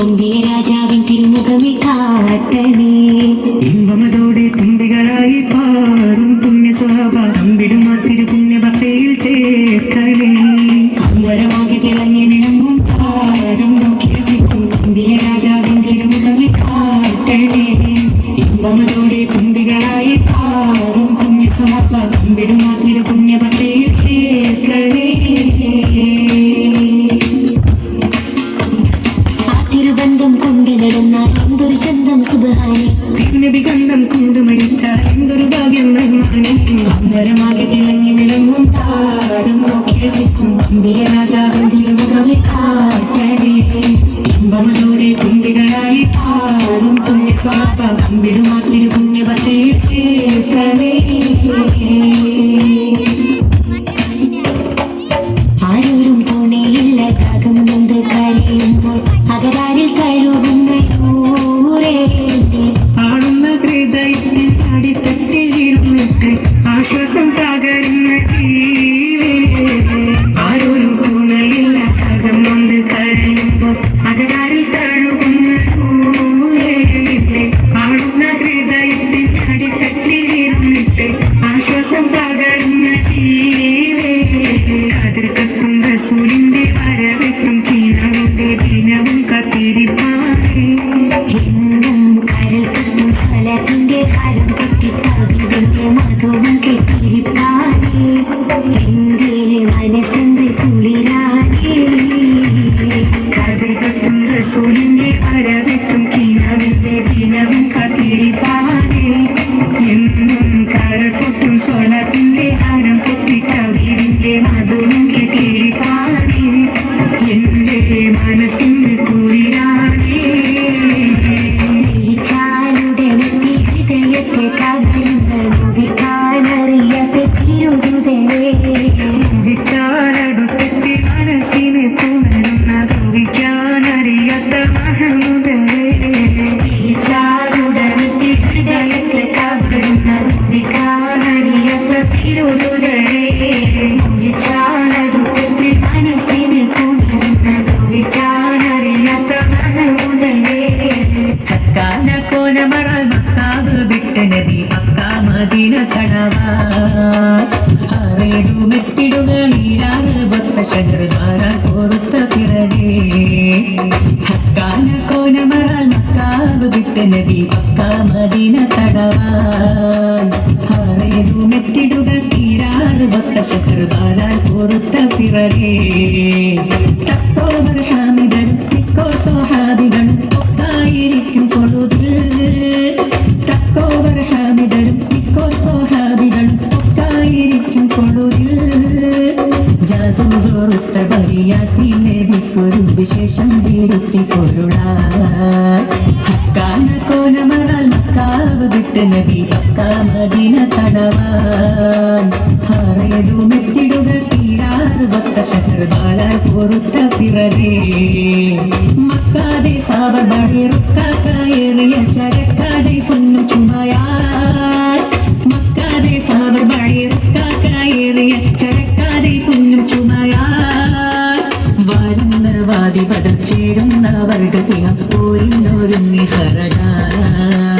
അന്തിയ രാജാവിൻ തിരുമുഖമേ കാട്ടണേ. ഇമ്പമതോടെ തുമ്പികളായി പാറും പുണ്യസ്വഭാവ അമ്പിടുമാ തിരുപുണ്യഭക്തിയിൽ ചേർക്കണേ. അമ്പരമാകെ തിളങ്ങി നിളങ്ങും പാദം നോക്കി രസിക്കും അന്തിയ രാജാവിൻ തിരുമുഖമേ കാട്ടണേ. ഇമ്പമതോടെ തുമ്പികളായി പാറും പുണ്യസ്വഭാവ അമ്പിടുമാ തിരുപുണ്യഭക്തിയിൽ ചേർക്കണേ. തിരുബന്ധം കൊണ്ട് നടന്നാൽ എന്തൊരു ചന്തം സുബഹാനി. തിരുനബി ഗന്ധം കൊണ്ട് മരിച്ചാൽ എന്തൊരു ഭാഗ്യം റഹ്മാനേ. അമ്പരമാകെ തിളങ്ങി വിളങ്ങും പാദം നോക്കി രസിക്കും അന്തിയ രാജാവിൻ തിരുമുഖമേ കാട്ടണേ. ഇമ്പമതോടെ തുമ്പികളായി പാറും പുണ്യസ്വാപ അമ്പിടുമാ തിരുപുണ്യഭക്തിയിൽ ചേർക്കണേ. ആരോരും തുണയില്ല താകം കൊണ്ട് കഴിയുമ്പോൾ അകതാരിൽ കഴുകുന്ന ആടുന്ന ഹൃദയത്തിൽ അടിത്തട്ടിലിരുന്നിട്ട് ആശ്വാസം പകരുന്ന ജീവേ. ആരോരും തുണയില്ല താകം കൊണ്ട് കഴിയുമ്പോൾ അകതാരിൽ കഴുകുന്ന ആടുന്ന ഹൃദയത്തിൽ അടിത്തട്ടിലിരുന്നിട്ട് ആശ്വാസം പകരുന്ന ജീവേ. അതിർക്കത്തും റസൂലിന്റെ വരവെത്തും കീനവിന്റെ ദിനവും കത്തിരിപ്പാറേ. എന്നും കരൽ കത്തും സ്ഥലത്തിന്റെ കാലം കെട്ടിത്തവിന്റെ മധുവും കെട്ടിരിപ്പാനേ. എന്റെ മനസ്സിന്റെ കുളിരാനേ. കതിർക്കത്തും റസൂലിന്റെ വരവെത്തും കീനവിന്റെ ദിനവും കത്തിരിപ്പാറേ. എന്നും കരൾ പൊട്ടും സ്വലത്തിന്റെ ഹാരം പൊട്ടിട്ടവിന്റെ മധുവും കെട്ടിരിപ്പാറേ. എന്റെ മനസ്സിന്റെ കുളിരാനേ. സ്നേഹിച്ചാലുടനെത്തി ഹൃദയത്തെ കവരുന്ന നോവിക്കാനറിയാത്ത തിരുതുതലേ. വിചാരടുത്തെത്തി മനസ്സിനെ പുണരുന്ന ദ്രോഹിക്കാനറിയാത്ത മഹമുദരേ. സ്നേഹിച്ചാലുടനെത്തി ഹൃദയത്തെ കവരുന്ന നോവിക്കാനറിയാത്ത തിരുതുതലേ. സ്നേഹിച്ചാലടുത്തെത്തി മനസ്സിനെ പുണരുന്ന നോവിക്കാനറിയാത്ത മഹമുദരേ. ഹക്കാന കോനമറാൽ മക്കാവ് വിട്ട നബി മക്കാ മദീന കടവാൻ ഹറേടുമെത്തിടുക നീരാറ് വത്ത ശഹർദ്വാര പൊറുത്ത പിറകേ. ഹക്കാന കോനമറാൽ മക്കാവ് വിട്ട നബി മക്കാ മദീന കടവാൻ ഹറേടുമെത്തിടുക നീരാറ് വത്ത ശഹർദ്വാര പൊറുത്ത പിറകേ. തക്കോവർ ഹാമിദരും തിക്കോ സ്വഹാബികളും ഒക്കായിരിക്കും പൊഴുതിൽ. തക്കോവർ ഹാമിദരും തിക്കോ സ്വഹാബികളും ഒക്കായിരിക്കും പൊഴുതിൽ. ജാസും സോറുത്ത ബറിയാസീൻ നബിക്കൊരു വിശേഷം വീടുത്തി പൊരുളാൻ. ഹക്കാന കോനമറാൽ മക്കാവ് വിട്ട നബി മക്കാ മദീന കടവാൻ ഹറേതുമെത്തിടുക തീരാറ് വത്ത ശഹർദ്വാര പൊറുത്ത പിറകേ. മക്കാതെ സാവർ ബഴിറുക്കായേറിയ ചരക്കാതെ പൊന്നു ചുമയാൽ. മക്കാതെ സാവർ ബഴിറുക്കായേറിയ ചരക്കാതെ പൊന്നു ചുമയാൽ. വരുന്നർവാദി പദം ചേരുന്ന വർഗത്തിയ പോരിന്നൊരുങ്ങി ഹരടാൻ.